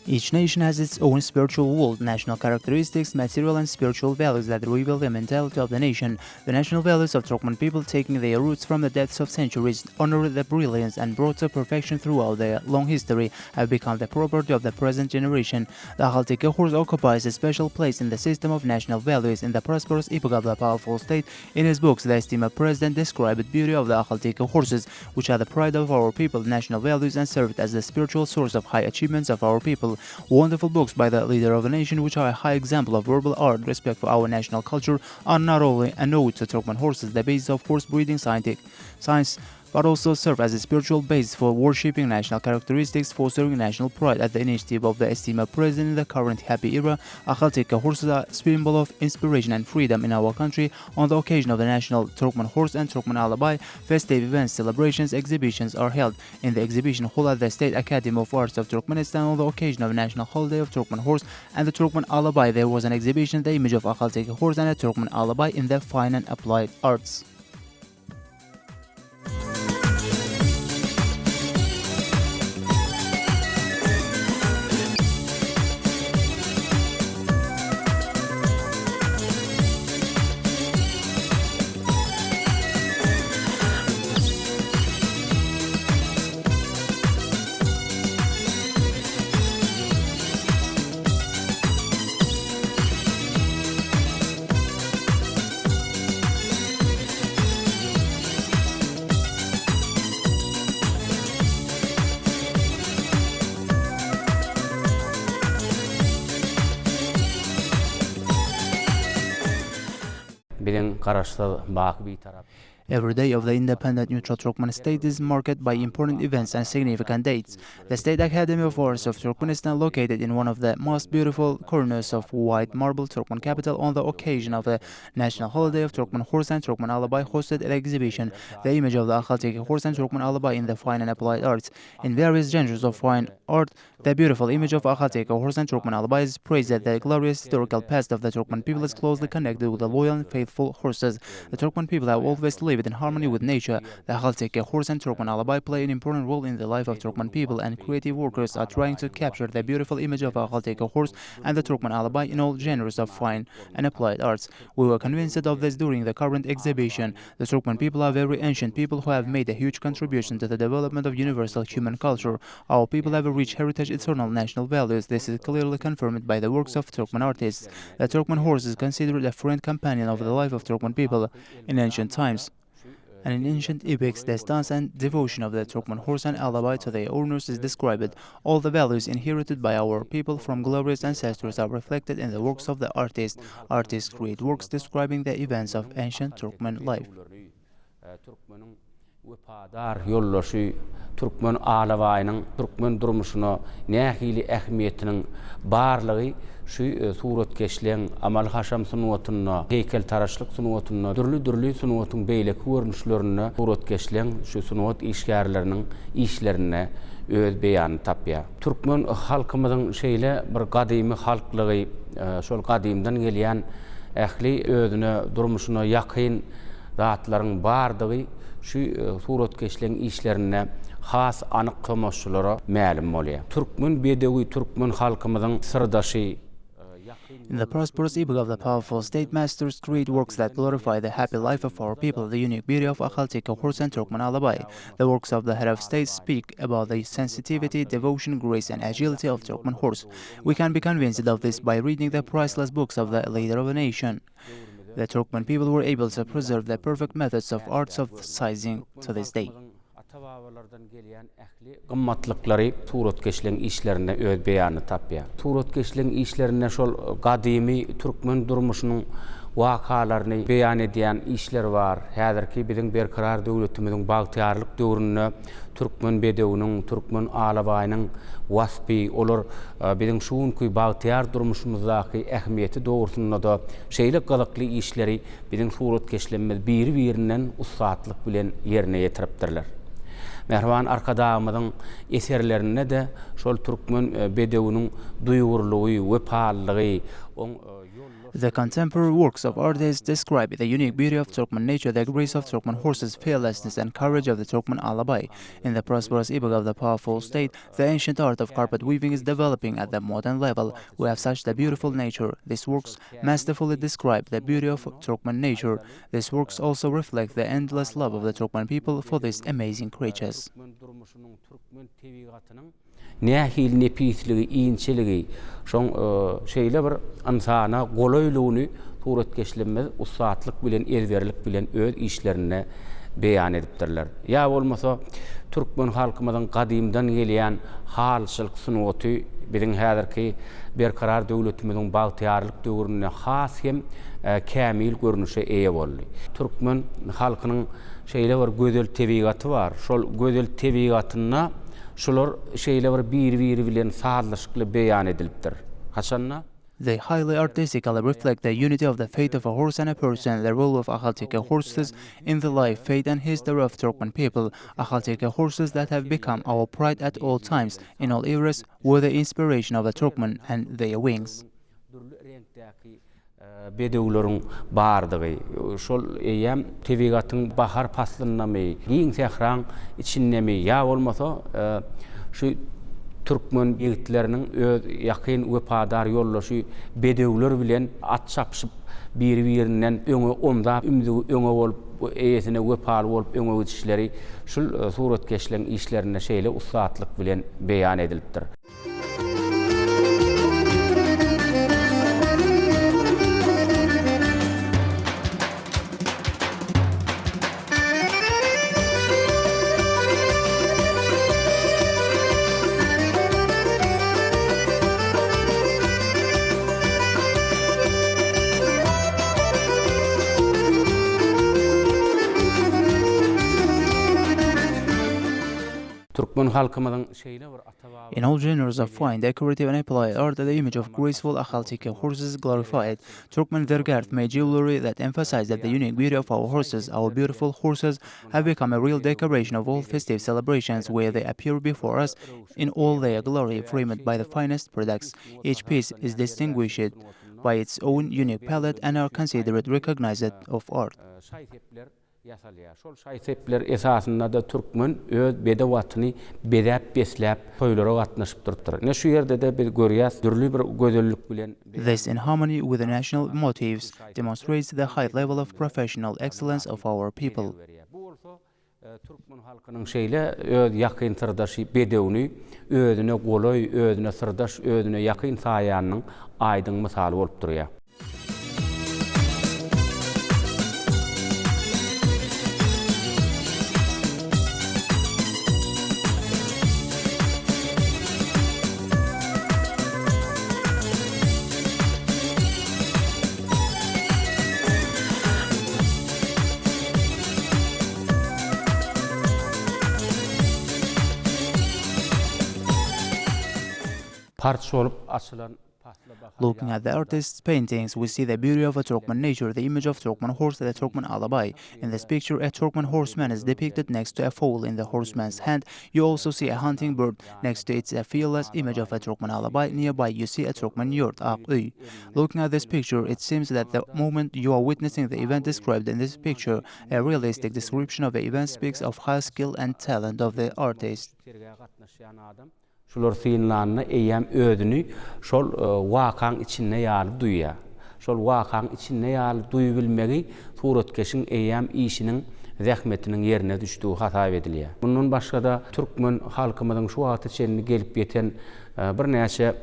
Each nation has its own spiritual world, national characteristics, material and spiritual values that reveal the mentality of the nation. The national values of Turkmen people, taking their roots from the depths of centuries, honor the brilliance and brought to perfection throughout their long history, have become the property of the present generation. The Akhaltiki horse occupies a special place in the system of national values in the prosperous epoch of the powerful state. In his books, the esteemed president described the beauty of the Akhaltiki horses, which are the pride of our people, national values, and served as the spiritual source of high achievements of our people. Wonderful books by the leader of the nation, which are a high example of verbal art, respect for our national culture, are not only a node to Turkmen horses, the basis of horse breeding science, but also serve as a spiritual base for worshipping national characteristics, fostering national pride. At the initiative of the esteemed president in the current happy era, Akhaltiki horses are a symbol of inspiration and freedom in our country. On the occasion of the National Turkmen Horse and Turkmen Alabay festive events, celebrations, exhibitions are held in the exhibition hall at the State Academy of Arts of Turkmenistan. On the occasion of the National Holiday of Turkmen Horse and the Turkmen Alabay, there was an exhibition, the image of Akhaltiki horse and a Turkmen Alabay in the fine and applied arts. Every day of the independent neutral Turkmen state is marked by important events and significant dates. The State Academy of Arts of Turkmenistan, located in one of the most beautiful corners of white marble Turkmen capital, on the occasion of the National Holiday of Turkmen Horse and Turkmen Alabay, hosted an exhibition, the image of the Akhaltiki horse and Turkmen Alabay in the fine and applied arts. In various genres of fine art, the beautiful image of Akhaltiki horse and Turkmen Alabay is praised that the glorious historical past of the Turkmen people is closely connected with the loyal and faithful horses. The Turkmen people have always lived in harmony with nature. The Akhaltiki horse and Turkmen Alabay play an important role in the life of Turkmen people, and creative workers are trying to capture the beautiful image of Akhaltiki horse and the Turkmen Alabay in all genres of fine and applied arts. We were convinced of this during the current exhibition. The Turkmen people are very ancient people who have made a huge contribution to the development of universal human culture. Our people have a rich heritage, eternal national values. This is clearly confirmed by the works of Turkmen artists. The Turkmen horse is considered a friend companion of the life of Turkmen people in ancient times. And in ancient epics, the stance and devotion of the Turkmen horse and Alabay to their owners is described. All the values inherited by our people from glorious ancestors are reflected in the works of the artists. Artists create works describing the events of ancient Turkmen life. Türkmen alabayının, Türkmen durmuşuna nähili ähmiýetiniň barlygy şu suratkeşliň, amal haşam sunuwatyna, heykel taraşlyk sunuwatyna, türlü sunuwatyň beýleki görnüşlerine, suratkeşliň şu sunuwat işgärleriniň işlerine öz beýany tapýar. Türkmen halkymyzyň şeýle bir gadymy halklygy, şol gadymdan gelýän ähli özüne, durmuşuna ýakyn zatlaryň bardygy şu suratkeşliň işlerine has anyk tomoşçulara ma'lum bolýar. Türkmen bedewi, Türkmen halkymyzyň sirdaşy. In the prosperous epoch of the powerful state, masters create works that glorify the happy life of our people, the unique beauty of Akhaltiki horse and Turkmen Alabay. The works of the head of state speak about the sensitivity, devotion, grace, and agility of Turkmen horse. We can be convinced of this by reading the priceless books of the leader of the nation. The Turkmen people were able to preserve the perfect methods of arts of sizing to this day. Atababalardan gelýän ähli gymmatlyklary suratkeşliň işlerine öz beýany tapýar. Suratkeşliň işlerine şol gadymy Türkmen durmuşynyň wakalaryny beýan edýän işler var. Häzirki biziň berkarar döwletimiziň bagtyarlyk döwrüne Türkmen bedewiniň, Türkmen alabaýynyň wasfy olar biziň şuňky bagtyar durmuşymyzdaky ähmiýeti dogrusynda da şeýle galakly işleri biziň suratkeşlenmez biri-birinden ustatlyk bilen ýerine ýetiripdirler. Merwan arkadamyzyň eserlerine de şol Türkmen bedewiniň duýgurlugy, wepallygy, The contemporary works of artists describe the unique beauty of Turkmen nature, the grace of Turkmen horses, fearlessness and courage of the Turkmen alabay. In the prosperous epoch of the powerful state, the ancient art of carpet weaving is developing at the modern level. We have such the beautiful nature. These works masterfully describe the beauty of Turkmen nature. These works also reflect the endless love of the Turkmen people for these amazing creatures. Nähil nepisligi, iňçiligi, şoň şeýle bir insana golaýlygyny suratkeşlenmez ustatlyk bilen, ezberlik bilen öz işlerine beýan edipdirler. Ya bolmasa türkmen halkymyzyň gadymdan gelýän halçylyk sunuwaty biziň häzirki berkarar döwletimiziň bagtyarlyk döwrüne has hem kämil görnüşe eýe boldy. Türkmen halkynyň şeýle bir gözel tebigaty bar. Şol gözel tebigatyna şolar şeýle bir biri bilen sazlaşykly beýan edilipdir. Haçanna They highly artistically reflect the unity of the fate of a horse and a person, the role of Akhaltike horses in the life, fate and history of Turkmen people. Akhaltike horses that have become our pride at all times, in all eras, were the inspiration of the Turkmen and their wings. Bedewlerin bardygy, şol eýem tebigatyň bahar faslynamy, giň sehraň içindemi, ya bolmasa şu Türkmen ýigitleriniň öz ýakyn wepadar ýollaşy bedewler bilen at çapşyp bir-birinden öňe onda öňe bolup eýesine wepaly bolup öňe geçişleri şol suratkeşliň işlerine şeýle ustatlyk bilen beýan edilipdir. In all genres of fine, decorative and applied art, the image of graceful Akhaltike horses glorified. Turkmen Dergard made jewelry that emphasized that the unique beauty of our horses, our beautiful horses, have become a real decoration of all festive celebrations where they appear before us in all their glory, framed by the finest products. Each piece is distinguished by its own unique palette and are considered recognized of art. Şol şaýsepler esasında da Türkmen öz bedewatyny bedäp besläp toýlara gatnaşyp durupdyr. Ne şu ýerde de biz görýäs, türlü bir gözellik bilen. This, in harmony with the national motifs, demonstrates the high level of professional excellence of our people. Türkmen halkynyň şeýle öz ýakyn sırdaşy bedewni özüne golay, özüne sırdaş, özüne ýakyn saýanyň aýdyň misaly bolup durýar. Looking at the artist's paintings, we see the beauty of a Turkmen nature, the image of Turkmen horse, the Turkmen alabay. In this picture, a Turkmen horseman is depicted next to a foal in the horseman's hand. You also see a hunting bird. Next to it, a fearless image of a Turkmen alabay. Nearby, you see a Turkmen yurt, Ak-Uy. Looking at this picture, it seems that the moment you are witnessing the event described in this picture, a realistic description of the event speaks of high skill and talent of the artist. Şolar synlanyny eýem özüni şol wakaň içinde ýaly duýýar. Şol wakaň içinde ýaly duýy bilmegi suratkeşiň eýem işiniň zähmetiniň ýerine düşdüği hasap edilýär. Bundan başga da Türkmen halkymyzyň şu wagt içinde gelip ýeten bir näçe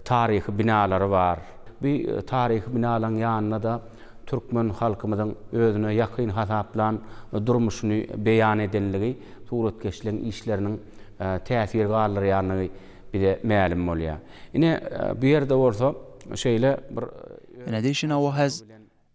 taryhy binalary bar. Bu taryhy binalaryň ýanyna da Türkmen halkymyzyň özüne ýakyn hasaplan durmuşyny beýan edenligi suratkeşliň işleriniň täsir gallarýanyny bide ma'lum bolýar. Ine bu ýerde bolsa şeýle bir In addition, our has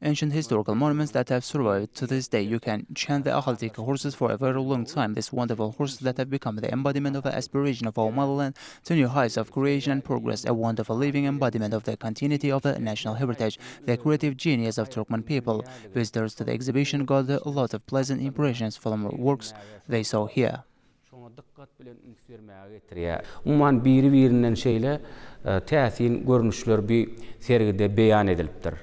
ancient historical monuments that have survived to this day. You can chant the Akhaltike horses for a very long time. These wonderful horses that have become the embodiment of the aspiration of our motherland to new heights of creation and progress, a wonderful living embodiment of the continuity of the national heritage, the creative genius of Turkmen people. Visitors to the exhibition got a lot of pleasant impressions from works they saw here. Şoňa dikkat bilen üns bermäge getirýär. Umman biri-birinden şeýle täsin görnüşler bir sergide beýan edilipdir.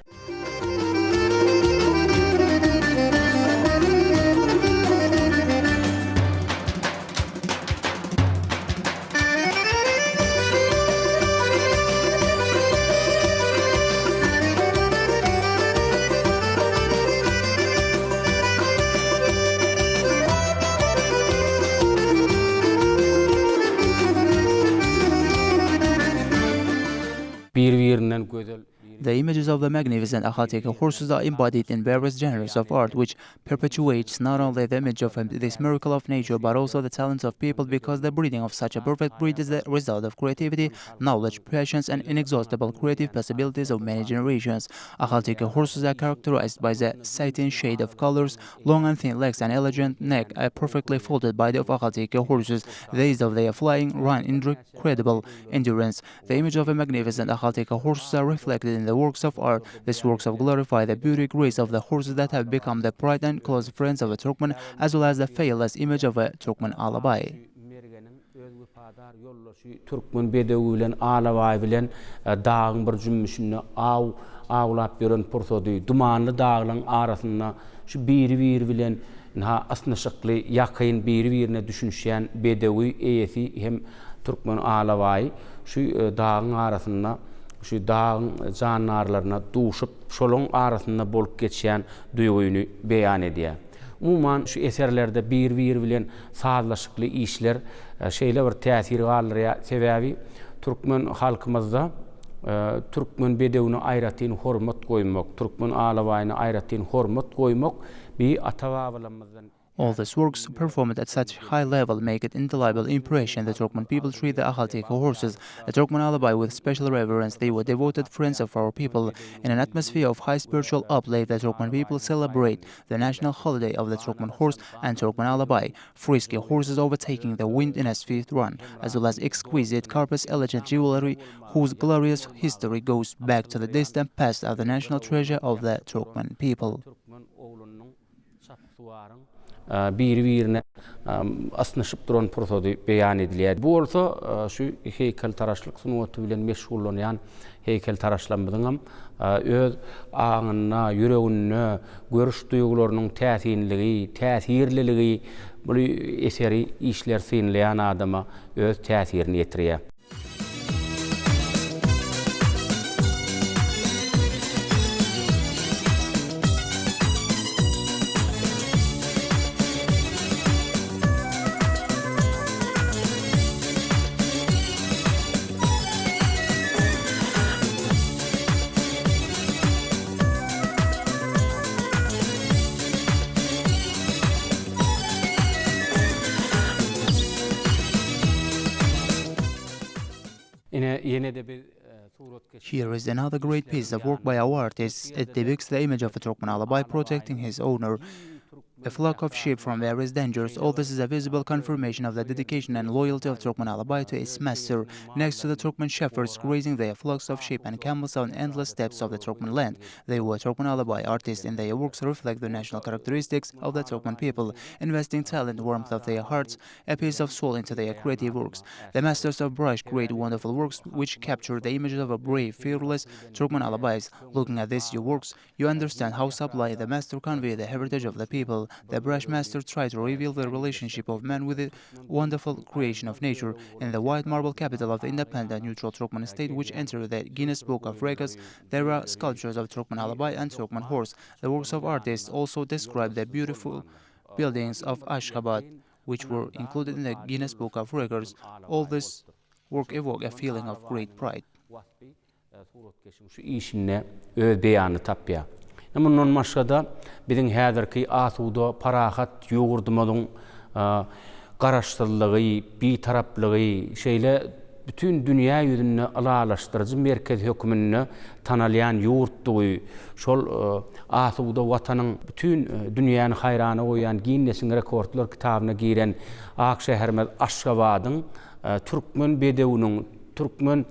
Bir-birinden gözel. The images of the magnificent Akhalteki horses are embodied in various genres of art, which perpetuates not only the image of this miracle of nature, but also the talents of people, because the breeding of such a perfect breed is the result of creativity, knowledge, patience, and inexhaustible creative possibilities of many generations. Akhalteki horses are characterized by the satin shade of colors, long and thin legs, and elegant neck, a perfectly folded body of Akhalteki horses. The ease of their flying run incredible endurance. The image of a magnificent Akhalteki horses are reflected in the works of art. These works of glorify the beauty, grace of the horses that have become the pride and close friends of a Turkmen, as well as the fearless image of a Turkmen Alabay. Türkmen bedewi bilen Alabay bilen dağın bir cümmüşünü awlap beren pursady dumanly dağlaryň arasynda şu biri bilen asnaşykly ýakyn biri-birine düşünşýän bedewi eýesi hem Türkmen Alabay şu dağın arasynda şu dağın janarlaryna duşup şolun arasynda bolup geçýän duýguny beýan edýär. Umman şu eserlerde bir bilen sazlaşykly işler şeýle bir täsir galýar. Sebäbi Türkmen halkymyzda Türkmen bedewini aýratyn hormat goýmak, Türkmen Alabaýyny aýratyn hormat goýmak bir ata-babalarymyzdan. All these works, performed at such high level, make it indelible impression. The Turkmen people treat the Akhalteki horses, a Turkmen Alabay, with special reverence. They were devoted friends of our people. In an atmosphere of high spiritual uplift, the Turkmen people celebrate the national holiday of the Turkmen horse and Turkmen Alabay, frisky horses overtaking the wind in a swift run, as well as exquisite carpets, elegant jewelry, whose glorious history goes back to the distant past, are the national treasure of the Turkmen people. Bir-birine asnaşyp duran pursady beýan edilýär. Bu bolsa şu heýkel taraşlyk sunuwaty bilen meşgullanýan heýkel taraşlamydyň öz aňyna, ýüregine, görüş duýgularynyň täsirliligi bu eseri işler synlaýan adama öz täsirini ýetirýär. Here is another great piece of work by our artists. It depicts the image of a Turkmen Alabay protecting his owner, a flock of sheep from various dangers. All this is a visible confirmation of the dedication and loyalty of Turkmen Alabay to its master. Next to the Turkmen shepherds grazing their flocks of sheep and camels on endless steppes of the Turkmen land, they were Turkmen Alabay artists, and their works reflect the national characteristics of the Turkmen people, investing talent, warmth of their hearts, a piece of soul into their creative works. The masters of brush create wonderful works which capture the images of a brave, fearless Turkmen Alabays. Looking at these works, you understand how subtly the master conveyed the heritage of the people. The brush master tried to reveal the relationship of man with the wonderful creation of nature. In the white marble capital of the independent neutral Turkmen state, which entered the Guinness Book of Records, there are sculptures of Turkmen Alabay and Turkmen horse. The works of artists also describe the beautiful buildings of Ashgabat, which were included in the Guinness Book of Records. All this work evoke a feeling of great pride. Mundan başga biziň häzirki asuda parahat ýogurdymadyň garaşdyrlygy, bitaraplygy şeýle bütün dünýä ýüzüne alalaşdyrjy merkez hökümini tanalýan ýurtdugy, şol asuda watanyň bütün dünýäni haýrana goýan Guinness'in rekordlar kitabyna giren Akşähermez Aşgabatyň Türkmen bedewiniň, Türkmen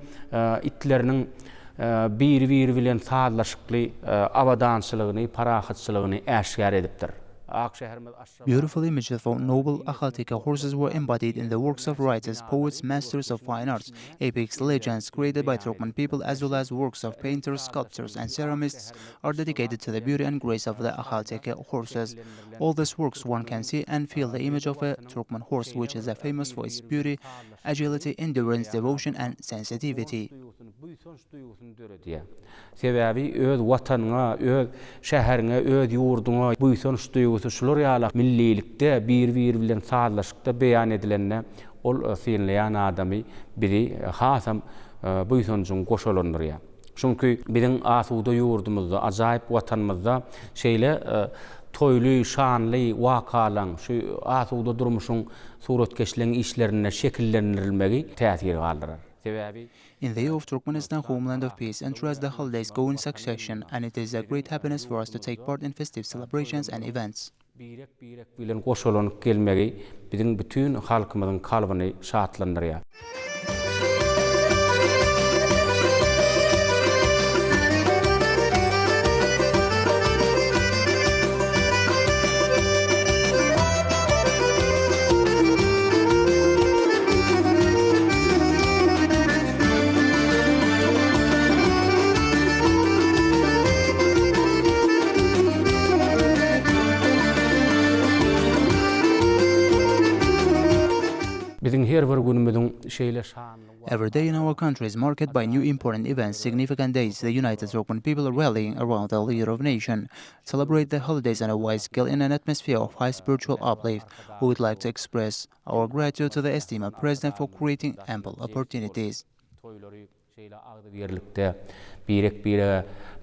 itleriniň bir bilen sazlaşykly awadançylygyny, parahatçylygyny äşgär edipdir. Beautiful images of noble Akhaltika horses were embodied in the works of writers, poets, masters of fine arts, epics, legends created by Turkmen people, as well as works of painters, sculptors, and ceramists are dedicated to the beauty and grace of the Akhaltika horses. All these works one can see and feel the image of a Turkmen horse, which is famous for its beauty, agility, endurance, devotion, and sensitivity. Sebebi öz watanyňa, öz şäheriňe, öz ýurduňa buýsanyş duýgusy şular ýaly millilikde bir bilen sazlaşykda beýan edilende ol synleýän adamy biri hasam buýsanyşyň goşulandyr ýa. Çünki biziň asuda ýurdumyzda, ajaýyp watanymyzda şeýle toýly, şanly wakalaň, şu asuda durmuşyň suratkeşliň işlerine şekillendirilmegi täsir galdyrar. In the year of Turkmenistan, homeland of peace and trust, the holidays go in succession, and it is a great happiness for us to take part in festive celebrations and events. Birek bilen goşulanyp gelmegi biziň bütün halkymyzyň kalbyny şatlandyrýar. Every day in our country is marked by new important events, significant days. The United Turkmen people are rallying around the leader of nation, celebrate the holidays on a wide scale in an atmosphere of high spiritual uplift. We would like to express our gratitude to the esteemed President for creating ample opportunities. Birek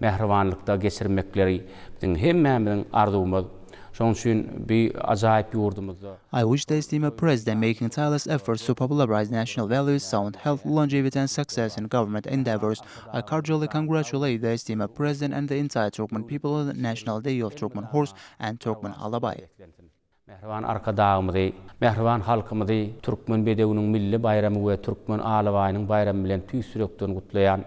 mehribanlykda geçirmekleri biziň hemmemiziň arzumyz. I wish the esteemed President making tireless efforts to popularize national values, sound health, longevity, and success in government endeavors. I cordially congratulate the esteemed President and the entire Turkmen people on the National Day of Turkmen Horse and Turkmen Alabay. Mehriban arkadağımızı, mehriban halkımızı Türkmen bedewiniň milli bayramy we Türkmen Alabaýynyň bayramy bilen tüýsürekden gutlaýan.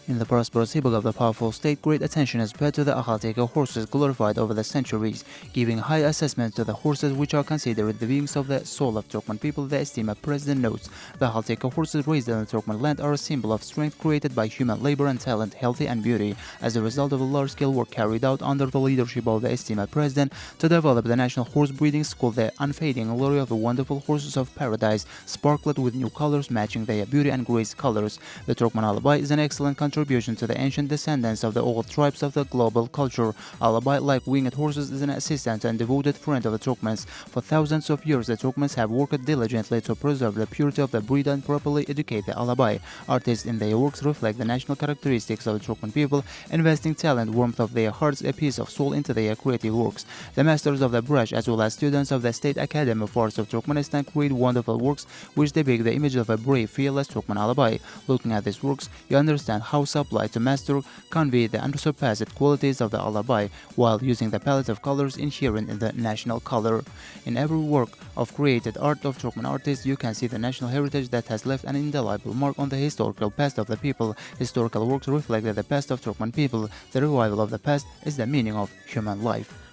In the prosperous epoch of the powerful state, great attention is paid to the Akhaltika horses glorified over the centuries, giving high assessment to the horses which are considered the beings of the soul of Turkmen people. The esteemed President notes, the Akhaltika horses raised in the Turkmen land are a symbol of strength created by human labor and talent, healthy and beauty, as a result of the large-scale work carried out under the leadership of the esteemed President to develop the National Horse Breeding School. The unfading glory of the wonderful horses of paradise sparkled with new colors matching their beauty and grace colors. The Turkmen Alabay is an excellent contribution to the ancient descendants of the old tribes of the global culture. Alabay, like winged horses, is an assistant and devoted friend of the Turkmens. For thousands of years, the Turkmens have worked diligently to preserve the purity of the breed and properly educate the Alabay. Artists in their works reflect the national characteristics of the Turkmen people, investing talent, warmth of their hearts, a piece of soul into their creative works. The masters of the brush, as well as students of the State Academy of Arts of Turkmenistan, create wonderful works which depict the image of a brave, fearless Turkmen Alabay. Looking at these works, you understand how supply to master convey the unsurpassed qualities of the Alabay while using the palette of colors inherent in the national color. In every work of created art of Turkmen artists, you can see the national heritage that has left an indelible mark on the historical past of the people. Historical works reflect the past of Turkmen people. The revival of the past is the meaning of human life.